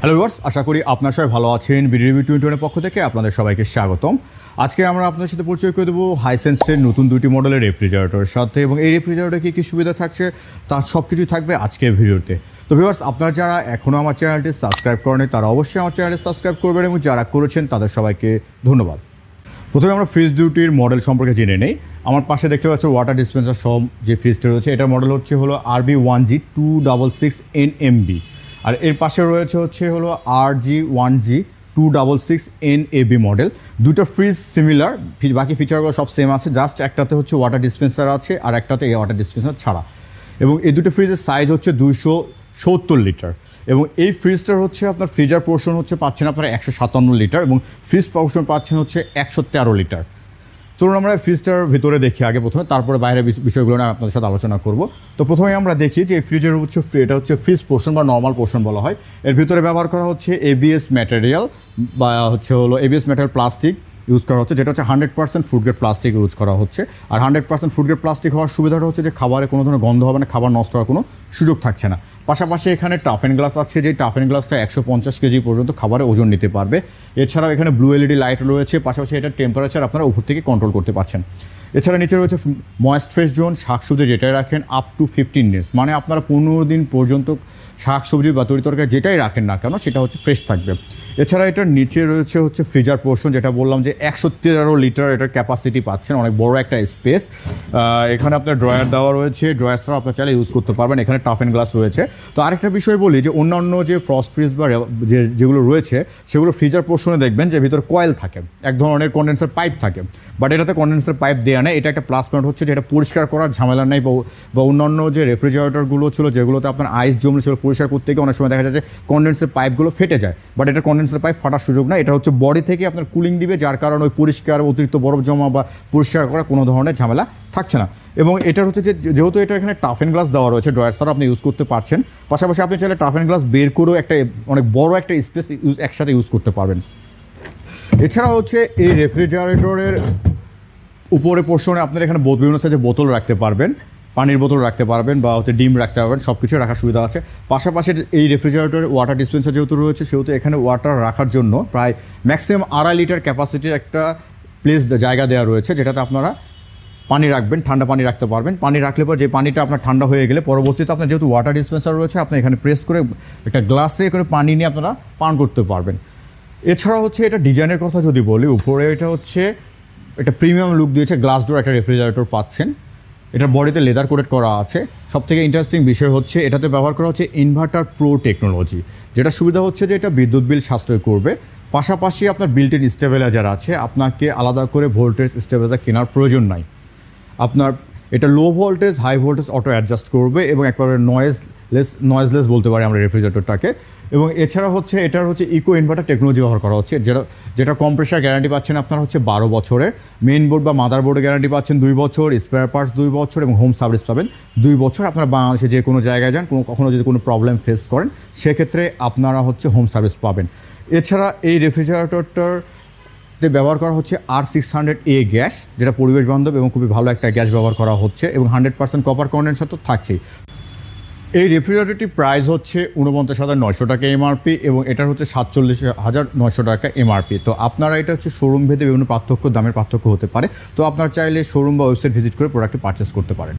Hello viewers, আশা করি আপনারা সবাই ভালো আছেন। বিডি রিভিউ 21 পক্ষ থেকে আপনাদের সবাইকে স্বাগতম। আজকে আমরা আপনাদের সাথে পরিচয় করে দেবো হাইসেন্সের নতুন দুটি মডেলের রেফ্রিজারেটরের সাথে, এবং এই রেফ্রিজারেটরে কী কী সুবিধা থাকছে তার সব কিছুই থাকবে আজকের ভিডিওতে। তো ভিউয়ার্স, আপনারা যারা এখনও আমার চ্যানেলটি সাবস্ক্রাইব করেনি তারা অবশ্যই আমার চ্যানেলটি সাবস্ক্রাইব করবেন, এবং যারা করেছেন তাদের সবাইকে ধন্যবাদ। প্রথমে আমরা ফ্রিজ দুটির মডেল সম্পর্কে জেনে নেই। আমার পাশে দেখতে পাচ্ছি ওয়াটার ডিসপেন্সার সব যে ফ্রিজটা রয়েছে, এটার মডেল হলো RB1G266NMB, আর এর পাশে রয়েছে RG1G266NAB মডেল। দুটো ফ্রিজ সিমিলার, বাকি ফিচারগুলো সব সেম আছে, জাস্ট একটাতে ওয়াটার ডিসপেন্সার আছে আর একটাতে ওয়াটার ডিসপেন্সার ছাড়া। এবং এই দুটো ফ্রিজের সাইজ 270 লিটার, এবং এই ফ্রিজটার আপনার ফ্রিজার পোর্শন পাচ্ছেন আপনারা 157 লিটার, এবং ফ্রিজ পোর্শন পাচ্ছেন 113 লিটার। চলুন আমরা ফ্রিজটার ভিতরে দেখি আগে প্রথমে, তারপরে বাইরের বিষয়গুলো নিয়ে আপনাদের সাথে আলোচনা করব। তো প্রথমে আমরা দেখি যে এই ফ্রিজের এটা ফ্রিজ পোর্শন বা নর্মাল পোর্শন বলা হয়। এর ভিতরে ব্যবহার করা ABS ম্যাটেরিয়াল বা ABS ম্যাটেরিয়াল প্লাস্টিক ইউজ করা হচ্ছে, যেটা 100% ফুড গ্রেড প্লাস্টিক ইউজ করা হচ্ছে। আর 100% ফুড গ্রেড প্লাস্টিক হওয়ার সুবিধাটা যে খাবারে কোনো ধরনের গন্ধ হবে না, খাবার নষ্ট হওয়ার কোনো সুযোগ থাকছে না। পাশাপাশি এখানে টাফেন গ্লাস আছে, যে টাফেন গ্লাসটা 150 কেজি পর্যন্ত খাবারের ওজন নিতে পারবে। এছাড়াও এখানে ব্লু LED লাইট রয়েছে, পাশাপাশি এটার টেম্পারেচার আপনারা উপর থেকে কন্ট্রোল করতে পারছেন। এছাড়া নিচে রয়েছে ময়েস্ট ফ্রেশ জোন, শাকসবজি যেটাই রাখেন আপ টু 15 ডেজ, মানে আপনারা 15 দিন পর্যন্ত শাকসবজি বা তরিতরকারি যেটাই রাখেন না কেন সেটা ফ্রেশ থাকবে। এছাড়া এটার নিচে রয়েছে ফ্রিজার পোর্শন, যেটা বললাম যে 113 লিটার এটার ক্যাপাসিটি পাচ্ছেন, অনেক বড় একটা স্পেস। এখানে আপনার ড্রয়ার দেওয়া রয়েছে, ড্রয়ার ছাড়াও আপনার চাইলে ইউজ করতে পারবেন। এখানে টাফেন গ্লাস রয়েছে। তো আরেকটা বিষয় বলি যে অন্যান্য যে ফ্রস্ট ফ্রিজ বা যেগুলো রয়েছে সেগুলো ফ্রিজার পোর্শনে দেখবেন যে ভিতরে কয়েল থাকে, এক ধরনের কন্ডেন্সার পাইপ থাকে, বাট এটাতে কন্ডেন্সার পাইপ দেওয়া নেই। এটা একটা প্লাস পয়েন্ট যেটা পরিষ্কার করার ঝামেলা নেই, বা অন্যান্য যে রেফ্রিজারেটরগুলো ছিল যেগুলোতে আপনার আইস জমলেছিল পরিষ্কার করতে গিয়ে অনেক সময় দেখা যায় যে কন্ডেন্সার পাইপগুলো ফেটে যায়, বাট এটা কন্ডেন্সার পাইপ ফাটার সুযোগ না। এটা বডি থেকে আপনার কুলিং দিবে, যার কারণে ওই পরিষ্কার অতিরিক্ত বরফ জমা বা পরিষ্কার করা কোনো ধরনের ঝামেলা থাকছে না। এবং এটার যেহেতু এটা এখানে টাফেন গ্লাস দেওয়া রয়েছে, ড্রয়ার ছাড়া আপনি ইউজ করতে পারছেন। পাশাপাশি আপনি চাইলে টাফেন গ্লাস বের করেও একটা অনেক বড় একটা স্পেস একসাথে ইউজ করতে পারবেন। এছাড়া এই রেফ্রিজারেটরের উপরে পোর্শনে আপনার এখানে বিভিন্ন সাইজে বোতল রাখতে পারবেন, পানির বোতল রাখতে পারবেন বা ডিম রাখতে পারবেন, সব কিছু রাখার সুবিধা আছে। পাশাপাশি এই রেফ্রিজারেটরের ওয়াটার ডিসপেন্সার যেহেতু রয়েছে, সেহেতু এখানে ওয়াটার রাখার জন্য প্রায় ম্যাক্সিমাম 2.5 লিটার ক্যাপাসিটির একটা জায়গা দেওয়া রয়েছে, যেটাতে আপনারা পানি রাখবেন, ঠান্ডা পানি রাখতে পারবেন। পানি রাখলে পর যে পানিটা আপনার ঠান্ডা হয়ে গেলে পরবর্তীতে আপনার যেহেতু ওয়াটার ডিসপেন্সার রয়েছে, আপনি এখানে প্রেস করে একটা গ্লাসে করে পানি নিয়ে আপনারা পান করতে পারবেন। এছাড়া এটা ডিজাইনের কথা যদি বলি, উপরে এটা প্রিমিয়াম লুক দিয়েছে, গ্লাস ডোর একটা রেফ্রিজারেটর পাচ্ছেন। এটার বডিতে লেদার কোটেড করা আছে। সবথেকে ইন্টারেস্টিং বিষয় এটাতে ব্যবহার করা ইনভার্টার প্রো টেকনোলজি, যেটা সুবিধা যে এটা বিদ্যুৎ বিল সাশ্রয় করবে। পাশাপাশি আপনার বিল্ট ইন স্টেবিলাইজার আছে, আপনাকে আলাদা করে ভোল্টেজ স্টেবিলাইজার কেনার প্রয়োজন নাই। আপনার এটা low voltage high voltage auto adjust করবে, এবং একবারে নয়েজলেস বলতে পারি আমরা রেফ্রিজারেটরটাকে। এবং এছাড়া এটার ইকো ইনভার্টার টেকনোলজি ব্যবহার করা হচ্ছে, যেটা কম্প্রেসার গ্যারান্টি পাচ্ছেন আপনারা 12 বছরের, মেইন বোর্ড বা মাদার বোর্ডের গ্যারান্টি পাচ্ছেন 2 বছর, স্পেয়ার পার্টস 2 বছর, এবং হোম সার্ভিস পাবেন 2 বছর। আপনারা বাংলাদেশে যে কোনো জায়গায় যান, কখনো যদি কোনো প্রবলেম ফেস করেন, সেক্ষেত্রে আপনারা হোম সার্ভিস পাবেন। এছাড়া এই রেফ্রিজারেটরটার ব্যবহার করা R600A গ্যাস, যেটা পরিবেশ বান্ধব এবং খুবই ভালো একটা গ্যাস ব্যবহার করা হচ্ছে, এবং 100% কপার কন্ডেন্সার তো থাকছেই। এই রেফ্রিজারেটরটির প্রাইস 49,900 টাকা MRP, এবং এটার 47,900 টাকা MRP। তো আপনারা এটা শোরুম ভেদে বিভিন্ন দামের পার্থক্য হতে পারে। তো আপনারা চাইলে শোরুম বা ওয়েবসাইট ভিজিট করে প্রোডাক্টটি পারচেস করতে পারেন।